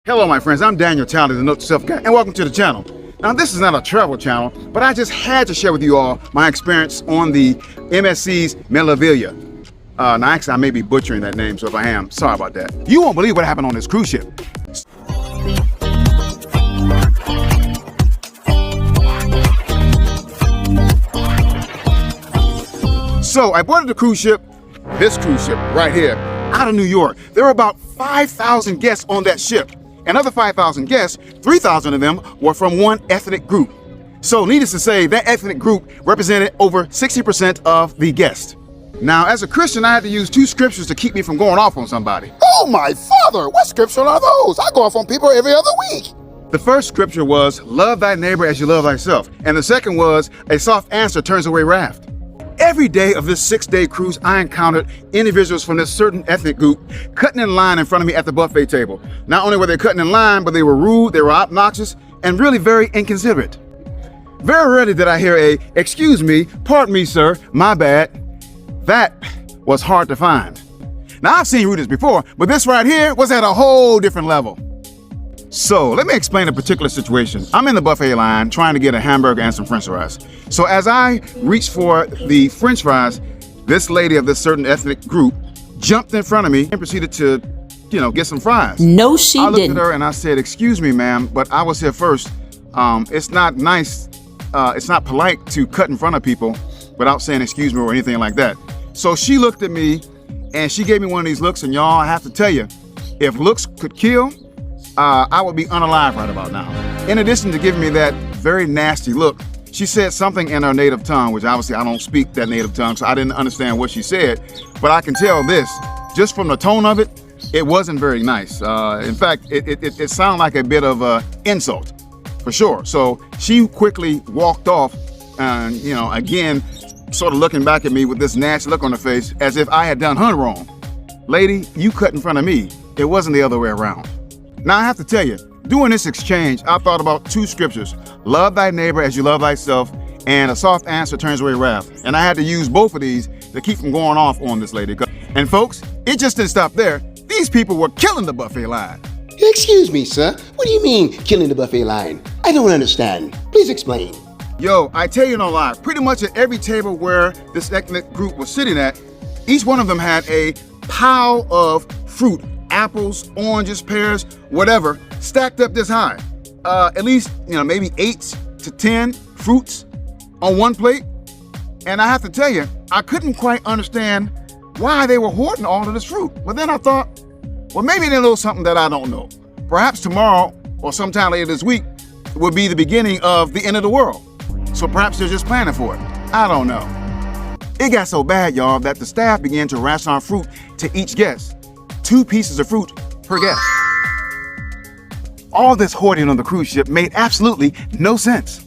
Hello my friends, I'm Daniel Talley, the Note to Self guy, and welcome to the channel. Now this is not a travel channel, but I just had to share with you all my experience on the MSC Meraviglia. Now actually I may be butchering that name, so if I am, sorry about that. You won't believe what happened on this cruise ship. So I boarded the cruise ship, this cruise ship right here, out of New York. There were about 5,000 guests on that ship. And of the 5,000 guests, 3,000 of them were from one ethnic group. So needless to say, that ethnic group represented over 60% of the guests. Now, as a Christian, I had to use two scriptures to keep me from going off on somebody. Oh my father, what scripture are those? I go off on people every other week. The first scripture was, love thy neighbor as you love thyself. And the second was, a soft answer turns away wrath. Every day of this 6-day cruise, I encountered individuals from this certain ethnic group cutting in line in front of me at the buffet table. Not only were they cutting in line, but they were rude, they were obnoxious, and really very inconsiderate. Very rarely did I hear a, excuse me, pardon me, sir, my bad. That was hard to find. Now, I've seen rudeness before, but this right here was at a whole different level. So let me explain a particular situation. I'm in the buffet line trying to get a hamburger and some french fries. So as I reached for the french fries, this lady of this certain ethnic group jumped in front of me and proceeded to, get some fries. No, she didn't. I looked at her and I said, excuse me, ma'am, but I was here first. It's not nice, it's not polite to cut in front of people without saying excuse me or anything like that. So she looked at me and she gave me one of these looks, and y'all, I have to tell you, if looks could kill, I would be unalive right about now. In addition to giving me that very nasty look, she said something in her native tongue, which obviously I don't speak that native tongue, so I didn't understand what she said. But I can tell this, just from the tone of it, it wasn't very nice. In fact, it sounded like a bit of an insult, for sure. So she quickly walked off, and again, sort of looking back at me with this nasty look on her face, as if I had done her wrong. Lady, you cut in front of me. It wasn't the other way around. Now I have to tell you, during this exchange, I thought about two scriptures, love thy neighbor as you love thyself, and a soft answer turns away wrath. And I had to use both of these to keep from going off on this lady. And folks, it just didn't stop there. These people were killing the buffet line. Excuse me, sir. What do you mean, killing the buffet line? I don't understand. Please explain. Yo, I tell you no lie, pretty much at every table where this ethnic group was sitting at, each one of them had a pile of fruit. Apples, oranges, pears, whatever, stacked up this high. At least, maybe 8 to 10 fruits on one plate. And I have to tell you, I couldn't quite understand why they were hoarding all of this fruit. But then I thought, well, maybe they know something that I don't know. Perhaps tomorrow or sometime later this week will be the beginning of the end of the world. So perhaps they're just planning for it. I don't know. It got so bad, y'all, that the staff began to ration our fruit to each guest. 2 pieces of fruit per guest. All this hoarding on the cruise ship made absolutely no sense.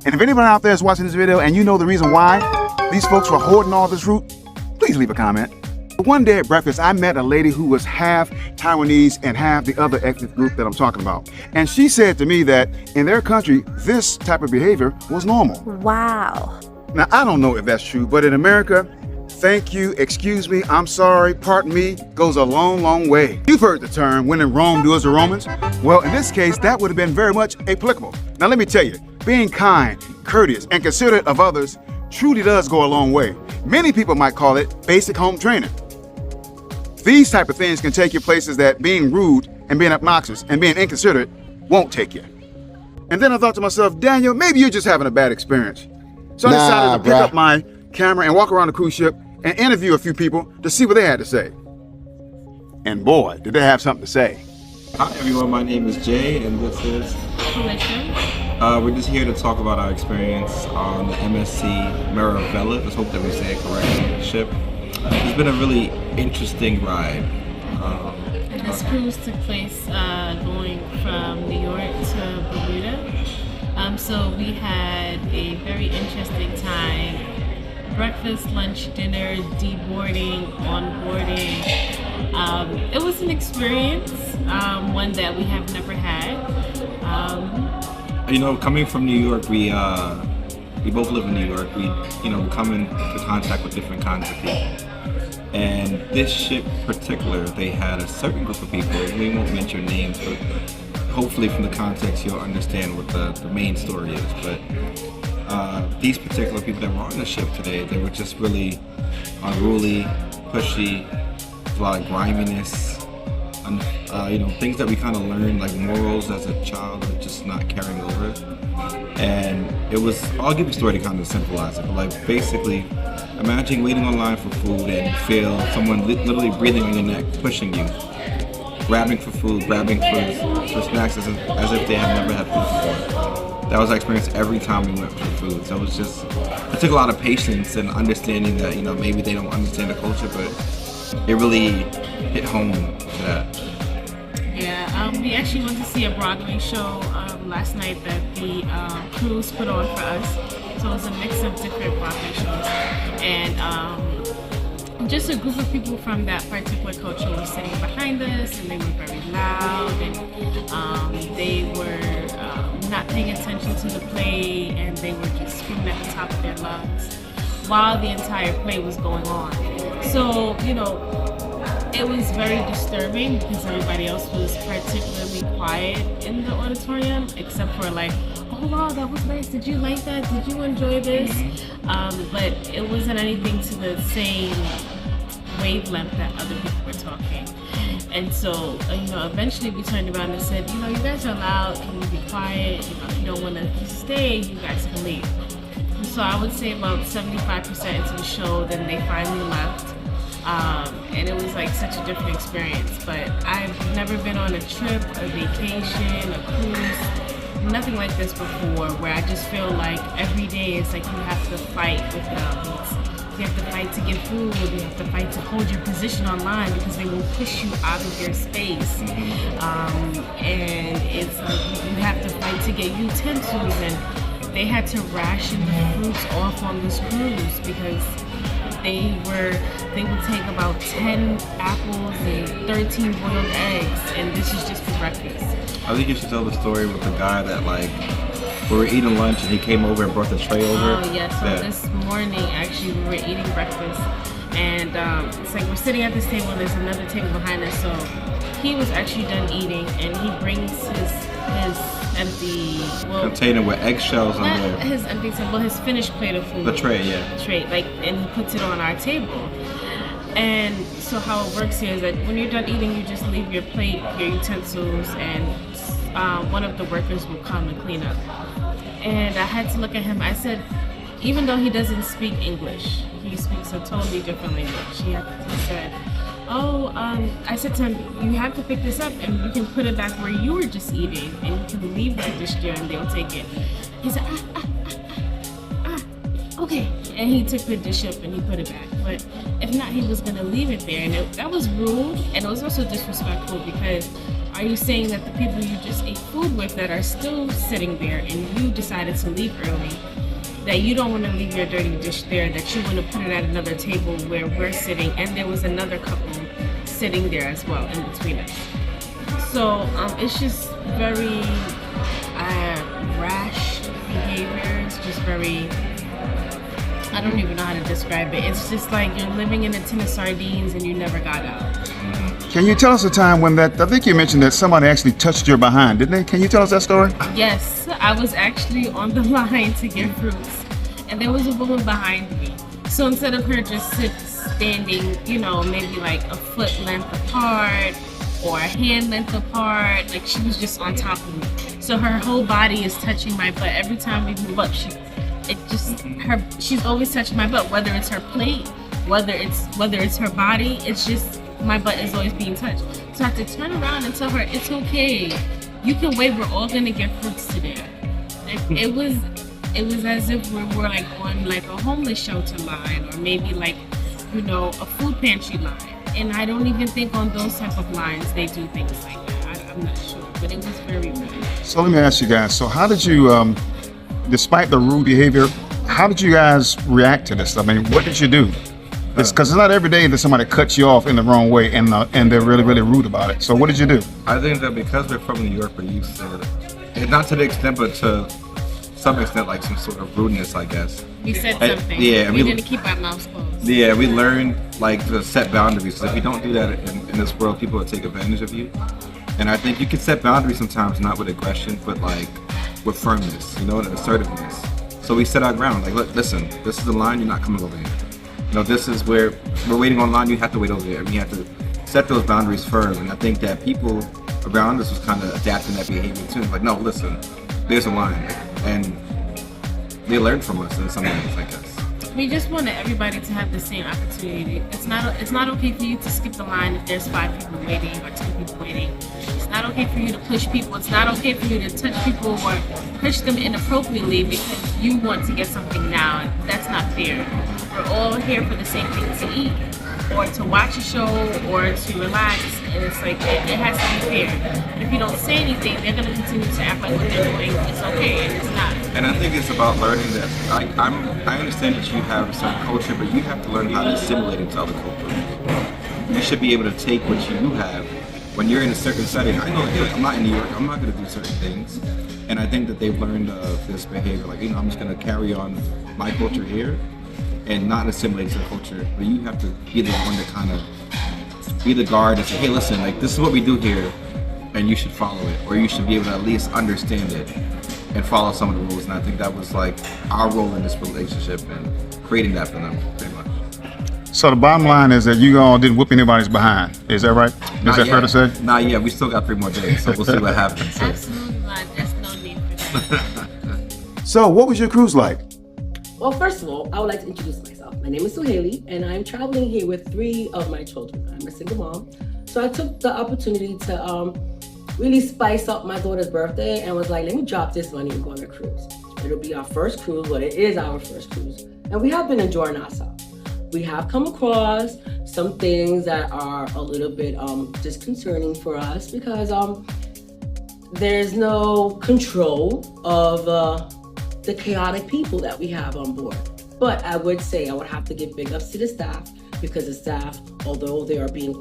And if anybody out there is watching this video and you know the reason why these folks were hoarding all this fruit, please leave a comment. One day at breakfast, I met a lady who was half Taiwanese and half the other ethnic group that I'm talking about. And she said to me that in their country, this type of behavior was normal. Wow. Now, I don't know if that's true, but in America, thank you, excuse me, I'm sorry, pardon me, goes a long, long way. You've heard the term, when in Rome, do as the Romans. Well, in this case, that would have been very much applicable. Now, let me tell you, being kind, courteous, and considerate of others truly does go a long way. Many people might call it basic home training. These type of things can take you places that being rude and being obnoxious and being inconsiderate won't take you. And then I thought to myself, Daniel, maybe you're just having a bad experience. So I decided to pick up my camera and walk around the cruise ship and interview a few people to see what they had to say. And boy, did they have something to say. Hi everyone, my name is Jay and this is Alicia. We're just here to talk about our experience on the MSC Meraviglia. Let's hope that we say it correctly. Ship. It's been a really interesting ride. And this cruise took place going from New York to Bermuda. So we had a very interesting time. Breakfast, lunch, dinner, deboarding, onboarding. It was an experience, one that we have never had. Coming from New York, we both live in New York. We come into contact with different kinds of people. And this ship in particular, they had a certain group of people, we won't mention names, but hopefully from the context you'll understand what the main story is. But these particular people that were on the ship today, they were just really unruly, pushy, a lot of griminess, things that we kind of learned, like morals as a child, are just not carrying over. And it was, I'll give you a story to kind of symbolize it, but like basically, imagine waiting online for food and you feel someone literally breathing on your neck, pushing you, grabbing for food, grabbing for snacks as if they had never had food before. That was our experience every time we went for food. So it took a lot of patience and understanding that, maybe they don't understand the culture, but it really hit home to that. Yeah, we actually went to see a Broadway show last night that the cruise put on for us. So it was a mix of different Broadway shows. And just a group of people from that particular culture were sitting behind us, and they were very loud, and they were not paying attention to the play, and they were just screaming at the top of their lungs while the entire play was going on. So, it was very disturbing because everybody else was particularly quiet in the auditorium, except for like, oh wow, that was nice, did you like that, did you enjoy this? But it wasn't anything to the same wavelength that other people were talking. And so, eventually we turned around and said, you guys are loud, can you be quiet? If you don't want to stay, you guys can leave. And so I would say about 75% into the show, then they finally left. And it was like such a different experience. But I've never been on a trip, a vacation, a cruise, nothing like this before, where I just feel like every day it's like you have to fight with them. You have to fight to get food, you have to fight to hold your position online because they will push you out of your space. And it's like you have to fight to get utensils, and they had to ration the fruits off on this cruise because they would take about 10 apples and 13 boiled eggs, and this is just for breakfast. I think you should tell the story with the guy that we were eating lunch and he came over and brought the tray over. Oh yeah, so this morning actually we were eating breakfast, and it's like we're sitting at this table and there's another table behind us, so he was actually done eating and he brings his empty container with eggshells on there. His empty, his finished plate of food. The tray, yeah. Tray, and he puts it on our table. And so how it works here is that when you're done eating, you just leave your plate, your utensils, and one of the workers will come and clean up. And I had to look at him. I said, even though he doesn't speak English, he speaks a totally different language. He said, I said to him, you have to pick this up and you can put it back where you were just eating, and you can leave the dish there and they'll take it. He said, okay. And he took the dish up and he put it back. But if not, he was going to leave it there. And that was rude, and it was also disrespectful, because are you saying that the people you just ate food with that are still sitting there and you decided to leave early, that you don't want to leave your dirty dish there, that you want to put it at another table where we're sitting, and there was another couple sitting there as well in between us. So it's just very rash behavior. It's just very, I don't even know how to describe it. It's just like you're living in a tin of sardines and you never got out. Can you tell us a time when I think you mentioned that somebody actually touched your behind, didn't they? Can you tell us that story? Yes, I was actually on the line to get fruits, and there was a woman behind me. So instead of her just standing, maybe like a foot length apart or a hand length apart, like she was just on top of me. So her whole body is touching my butt. Every time we move up, she's always touching my butt, whether it's her plate, whether it's her body, it's just my butt is always being touched. So I have to turn around and tell her, it's okay. You can wait, we're all gonna get fruits today. It was as if we were like on like a homeless shelter line, or maybe like, a food pantry line. And I don't even think on those type of lines they do things like that. I'm not sure, but it was very rude. So let me ask you guys, so how did you, despite the rude behavior, how did you guys react to this? I mean, what did you do? Because it's not every day that somebody cuts you off in the wrong way and they're really, really rude about it. So what did you do? I think that because we're from New York, we're used to it. Not to the extent, but to some extent, like some sort of rudeness, I guess. We said something. Yeah, we didn't keep our mouths closed. Yeah, we learned to set boundaries. If you don't do that in this world, people will take advantage of you. And I think you can set boundaries sometimes, not with aggression, but like with firmness, you know, and assertiveness. So we set our ground, like, look, listen, this is the line, you're not coming over here. You know, this is where we're waiting on line, you have to wait over there. And we have to set those boundaries firm. And I think that people around us was kind of adapting that behavior too. Like, no, listen, there's a line. And they learned from us in some ways, I guess. We just wanted everybody to have the same opportunity. It's not okay for you to skip the line if there's 5 people waiting or 10 people waiting. It's not okay for you to push people. It's not okay for you to touch people or push them inappropriately because you want to get something now. That's not fair. We're all here for the same thing, to eat or to watch a show or to relax. And it's like, it has to be fair. And if you don't say anything, they're going to continue to act like what they're doing is okay, and it's not. And I think it's about learning that, I understand that you have a certain culture, but you have to learn how to assimilate into other cultures. You should be able to take what you have when you're in a certain setting. I know, I'm not in New York, I'm not going to do certain things. And I think that they've learned this behavior, like, I'm just going to carry on my culture here and not assimilate to the culture. But you have to be the one to kind of be the guard and say, hey, listen, like, this is what we do here, and you should follow it, or you should be able to at least understand it and follow some of the rules. And I think that was like our role in this relationship and creating that for them, pretty much. So the bottom line is that you all didn't whip anybody's behind. Is that right? Is that fair to say? Not yet. We still got 3 more days, so we'll see what happens. Absolutely not. There's no need for that. So what was your cruise like? Well, first of all, I would like to introduce myself. My name is 𝗧𝗵𝗨𝗜, and I'm traveling here with 3 of my children. I'm a single mom. So I took the opportunity to really spice up my daughter's birthday and was like, let me drop this money and go on a cruise. It'll be our first cruise, but it is our first cruise. And we have been enjoying ourselves. We have come across some things that are a little bit disconcerting for us because there's no control of the chaotic people that we have on board. But I would say I would have to give big ups to the staff because the staff, although they are being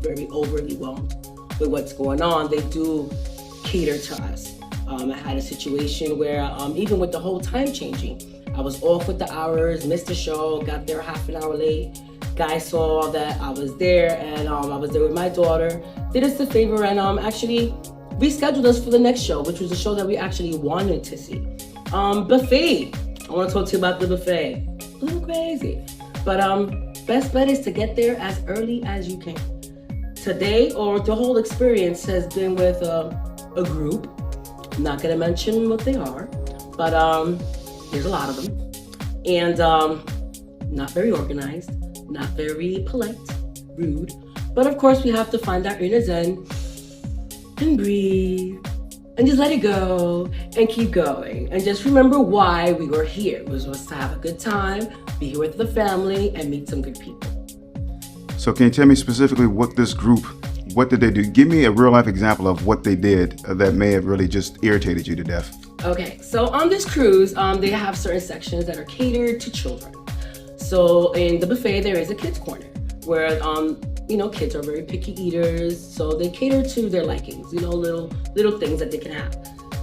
very overly whelmed with what's going on, they do cater to us. I had a situation where even with the whole time changing, I was off with the hours, missed the show, got there half an hour late. Guy saw that I was there and I was there with my daughter, did us a favor and actually rescheduled us for the next show, which was a show that we actually wanted to see. Buffet. I want to talk to you about the buffet. A little crazy. But best bet is to get there as early as you can. Today, or the whole experience has been with a group. I'm not gonna mention what they are, but there's a lot of them. And not very organized, not very polite, rude. But of course we have to find our inner zen and breathe and just let it go and keep going. And just remember why we were here, was to have a good time, be here with the family and meet some good people. So can you tell me specifically what this group, what did they do? Give me a real life example of what they did that may have really just irritated you to death. Okay, so on this cruise, they have certain sections that are catered to children. So in the buffet, there is a kids corner where, kids are very picky eaters. So they cater to their likings, little things that they can have.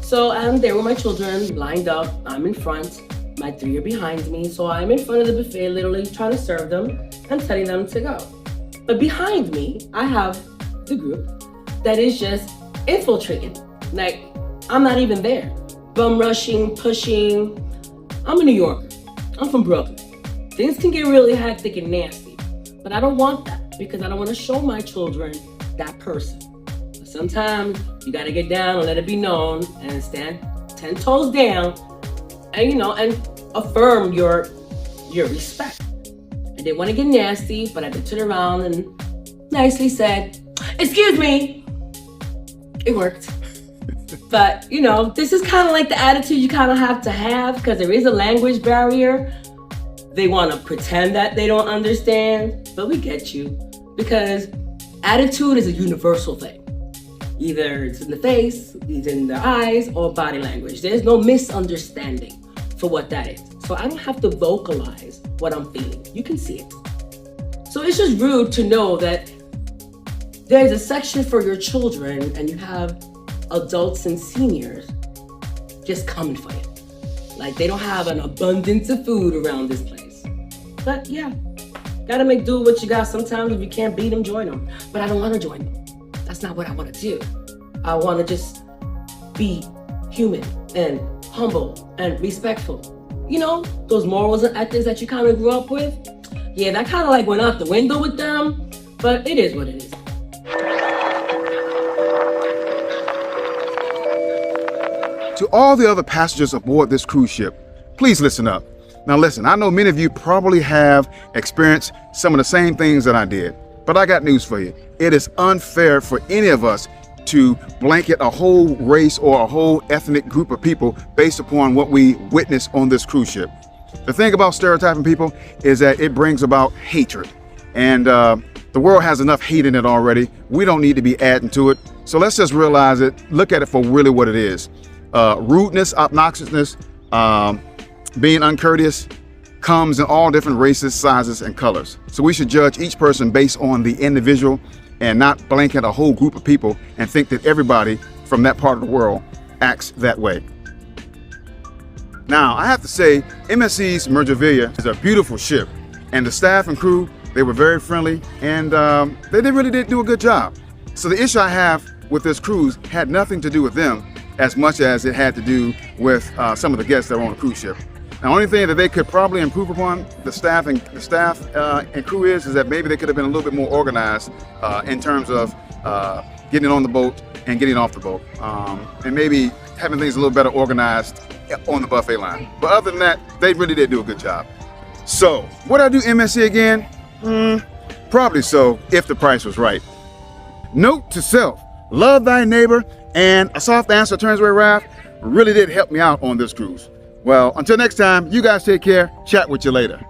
So I'm there with my children lined up. I'm in front. My 3 are behind me. So I'm in front of the buffet, literally trying to serve them and telling them to go. But behind me, I have the group that is just infiltrating. Like, I'm not even there. Bum rushing, pushing. I'm a New Yorker. I'm from Brooklyn. Things can get really hectic and nasty, but I don't want that because I don't want to show my children that person. But sometimes you got to get down and let it be known and stand 10 toes down and, and affirm your respect. I didn't want to get nasty, but I did turn around and nicely said, "Excuse me." It worked. But, this is kind of like the attitude you kind of have to have because there is a language barrier. They want to pretend that they don't understand, but we get you because attitude is a universal thing. Either it's in the face, it's in the eyes, or body language. There's no misunderstanding for what that is. So I don't have to vocalize what I'm feeling. You can see it. So it's just rude to know that there's a section for your children and you have adults and seniors just coming for you. Like they don't have an abundance of food around this place. But yeah, gotta make do with what you got. Sometimes if you can't beat them, join them. But I don't want to join them. That's not what I want to do. I want to just be human and humble and respectful. You know, those morals and ethics that you kind of grew up with. Yeah, that kind of like went out the window with them, but it is what it is. To all the other passengers aboard this cruise ship, please listen up. Now listen, I know many of you probably have experienced some of the same things that I did, but I got news for you. It is unfair for any of us to blanket a whole race or a whole ethnic group of people based upon what we witnessed on this cruise ship. The thing about stereotyping people is that it brings about hatred. And the world has enough hate in it already. We don't need to be adding to it. So let's just realize it, look at it for really what it is. Rudeness, obnoxiousness, being uncourteous comes in all different races, sizes, and colors. So we should judge each person based on the individual and not blanket a whole group of people and think that everybody from that part of the world acts that way. Now, I have to say, MSC Meraviglia is a beautiful ship, and the staff and crew, they were very friendly, and they really did do a good job. So the issue I have with this cruise had nothing to do with them as much as it had to do with some of the guests that were on the cruise ship. The only thing that they could probably improve upon, the staff and crew is that maybe they could have been a little bit more organized in terms of getting on the boat and getting off the boat, and maybe having things a little better organized on the buffet line. But other than that, they really did do a good job. So, would I do MSC again? Probably so, if the price was right. Note to self, love thy neighbor, and a soft answer turns away wrath really did help me out on this cruise. Well, until next time, you guys take care. Chat with you later.